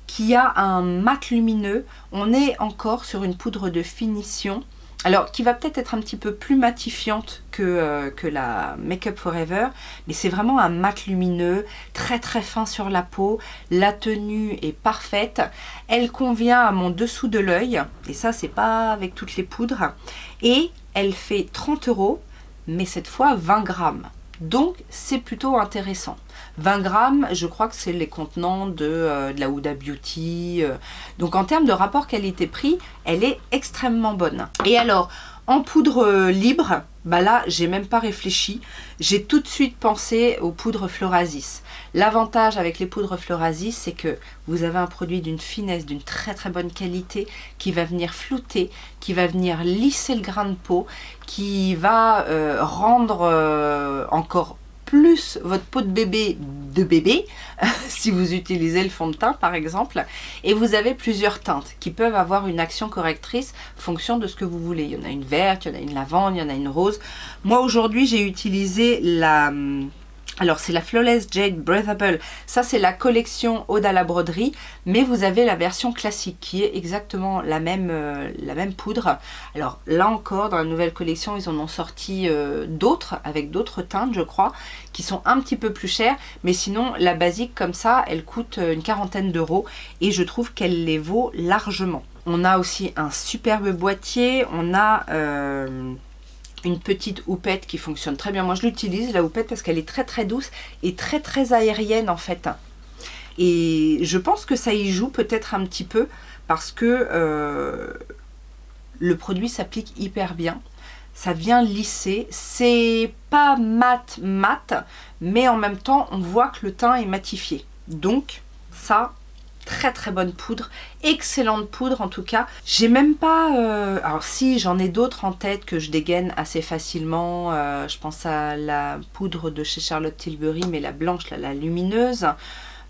qui a un mat lumineux. On est encore sur une poudre de finition, alors qui va peut-être être un petit peu plus matifiante que la Make Up For Ever, mais c'est vraiment un mat lumineux, très fin sur la peau. La tenue est parfaite, elle convient à mon dessous de l'œil, et ça c'est pas avec toutes les poudres, et elle fait 30 €, mais cette fois 20 grammes. Donc c'est plutôt intéressant. 20 grammes, je crois que c'est les contenants de la Huda Beauty. Donc en termes de rapport qualité-prix, elle est extrêmement bonne. Et alors, en poudre libre, bah là, j'ai même pas réfléchi. J'ai tout de suite pensé aux poudres Florasis. L'avantage avec les poudres Florasis, c'est que vous avez un produit d'une finesse, d'une très bonne qualité, qui va venir flouter, qui va venir lisser le grain de peau, qui va rendre encore plus votre peau de bébé si vous utilisez le fond de teint par exemple. Et vous avez plusieurs teintes qui peuvent avoir une action correctrice en fonction de ce que vous voulez. Il y en a une verte, il y en a une lavande, il y en a une rose. Moi aujourd'hui j'ai utilisé la... Alors c'est la Flawless Jade Breathable, ça c'est la collection Ode à la broderie, mais vous avez la version classique qui est exactement la même poudre. Alors là encore, dans la nouvelle collection, ils en ont sorti d'autres, avec d'autres teintes je crois, qui sont un petit peu plus chères, mais sinon la basique comme ça, elle coûte une quarantaine d'euros et je trouve qu'elle les vaut largement. On a aussi un superbe boîtier, on a... une petite houppette qui fonctionne très bien. Moi je l'utilise la houppette parce qu'elle est très douce et très aérienne en fait. Et je pense que ça y joue peut-être un petit peu parce que le produit s'applique hyper bien. Ça vient lisser, c'est pas mat, mais en même temps, on voit que le teint est matifié. Donc, ça, très très bonne poudre, excellente poudre en tout cas. J'ai même pas... alors si, j'en ai d'autres en tête que je dégaine assez facilement. Je pense à la poudre de chez Charlotte Tilbury, mais la blanche, là, la lumineuse.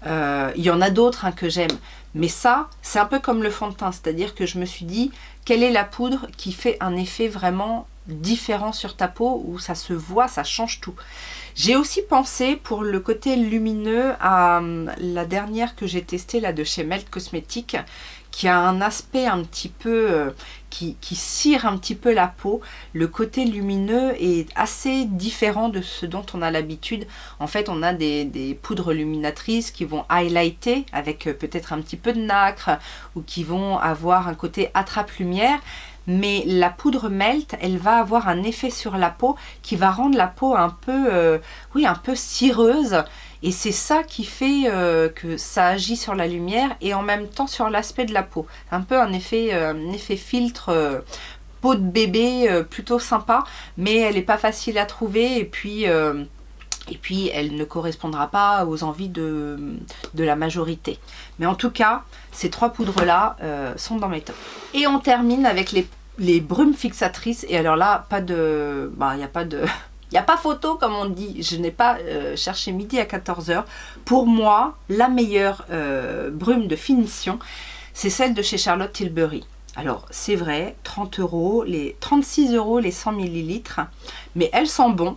Il y en a d'autres que j'aime. Mais ça, c'est un peu comme le fond de teint. C'est-à-dire que je me suis dit, quelle est la poudre qui fait un effet vraiment différent sur ta peau, où ça se voit, ça change tout. J'ai aussi pensé pour le côté lumineux à la dernière que j'ai testée là de chez Melt Cosmetics, qui a un aspect un petit peu qui cire un petit peu la peau. Le côté lumineux est assez différent de ce dont on a l'habitude. En fait, on a des poudres luminatrices qui vont highlighter avec peut-être un petit peu de nacre, ou qui vont avoir un côté attrape-lumière. Mais la poudre Melt, elle va avoir un effet sur la peau qui va rendre la peau un peu, un peu cireuse. Et c'est ça qui fait que ça agit sur la lumière et en même temps sur l'aspect de la peau. Un peu un effet filtre peau de bébé plutôt sympa, mais elle n'est pas facile à trouver. Et puis elle ne correspondra pas aux envies de la majorité. Mais en tout cas, ces trois poudres-là sont dans mes tops. Et on termine avec les brumes fixatrices. Et alors là, il n'y a pas de... Il n'y a pas photo, comme on dit. Je n'ai pas cherché midi à 14 h. Pour moi, la meilleure brume de finition, c'est celle de chez Charlotte Tilbury. Alors, c'est vrai, 36 € les 100 ml, mais elle sent bon.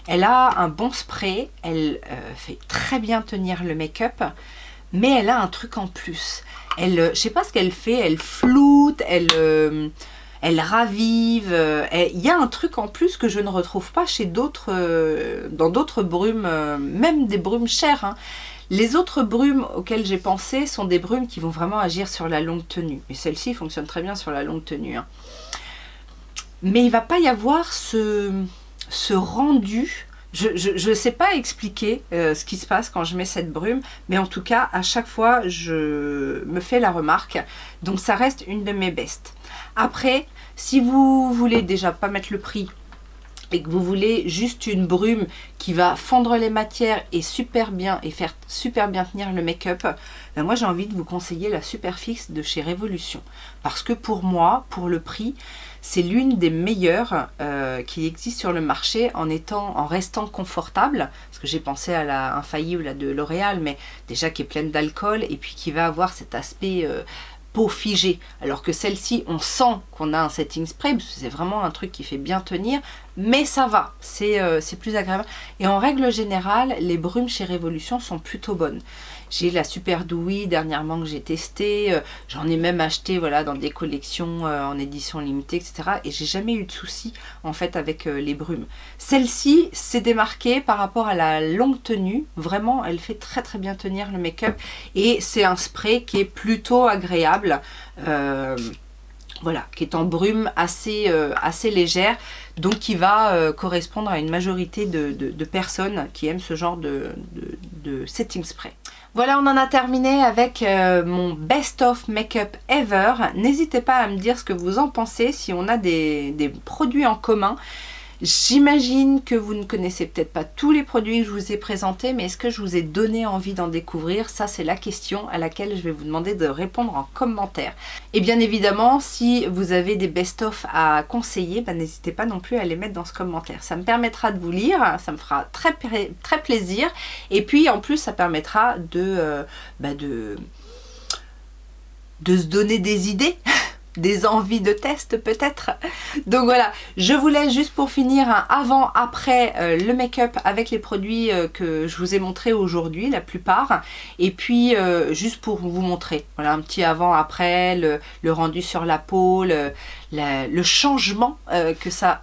Elle a un bon spray, elle fait très bien tenir le make-up, mais elle a un truc en plus. Je sais pas ce qu'elle fait, elle floute, elle ravive. Il y a un truc en plus que je ne retrouve pas chez dans d'autres brumes, même des brumes chères, hein. Les autres brumes auxquelles j'ai pensé sont des brumes qui vont vraiment agir sur la longue tenue. Et celle-ci fonctionne très bien sur la longue tenue, hein. Mais il ne va pas y avoir ce rendu. Je ne sais pas expliquer ce qui se passe quand je mets cette brume, mais en tout cas, à chaque fois, je me fais la remarque. Donc, ça reste une de mes bestes. Après, si vous voulez déjà pas mettre le prix et que vous voulez juste une brume qui va fondre les matières et faire super bien tenir le make-up, ben moi j'ai envie de vous conseiller la Superfix de chez Révolution. Parce que pour moi, pour le prix, c'est l'une des meilleures qui existe sur le marché en restant confortable. Parce que j'ai pensé à la Infaillible de L'Oréal, mais déjà qui est pleine d'alcool et puis qui va avoir cet aspect... peau figée, alors que celle-ci on sent qu'on a un setting spray, parce que c'est vraiment un truc qui fait bien tenir, mais ça va, c'est plus agréable. Et en règle générale, les brumes chez Révolution sont plutôt bonnes. J'ai la Super Dewy dernièrement que j'ai testée, j'en ai même acheté voilà, dans des collections en édition limitée, etc. Et j'ai jamais eu de soucis en fait avec les brumes. Celle-ci s'est démarquée par rapport à la longue tenue, vraiment elle fait très très bien tenir le make-up et c'est un spray qui est plutôt agréable. Voilà, qui est en brume assez légère, donc qui va correspondre à une majorité de personnes qui aiment ce genre de setting spray. Voilà, on en a terminé avec mon best of make-up ever. N'hésitez pas à me dire ce que vous en pensez, si on a des produits en commun. J'imagine que vous ne connaissez peut-être pas tous les produits que je vous ai présentés, mais est-ce que je vous ai donné envie d'en découvrir? Ça, c'est la question à laquelle je vais vous demander de répondre en commentaire. Et bien évidemment, si vous avez des best-of à conseiller, ben, n'hésitez pas non plus à les mettre dans ce commentaire. Ça me permettra de vous lire, ça me fera très, très plaisir. Et puis, en plus, ça permettra de se donner des idées. Des envies de test peut-être. Donc voilà, je vous laisse juste pour finir un avant-après le make-up avec les produits que je vous ai montrés aujourd'hui, la plupart. Et puis juste pour vous montrer, voilà, un petit avant-après, le rendu sur la peau, le changement que ça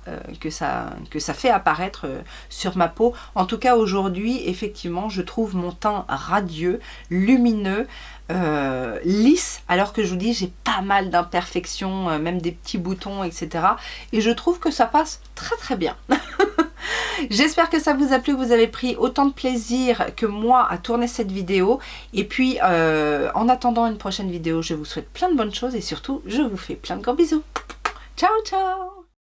fait apparaître sur ma peau. En tout cas aujourd'hui, effectivement, je trouve mon teint radieux, lumineux, lisse, alors que je vous dis j'ai pas mal d'imperfections, même des petits boutons, etc. Et je trouve que ça passe très très bien. J'espère que ça vous a plu, que vous avez pris autant de plaisir que moi à tourner cette vidéo. Et puis, en attendant une prochaine vidéo, je vous souhaite plein de bonnes choses et surtout, je vous fais plein de gros bisous. Ciao, ciao!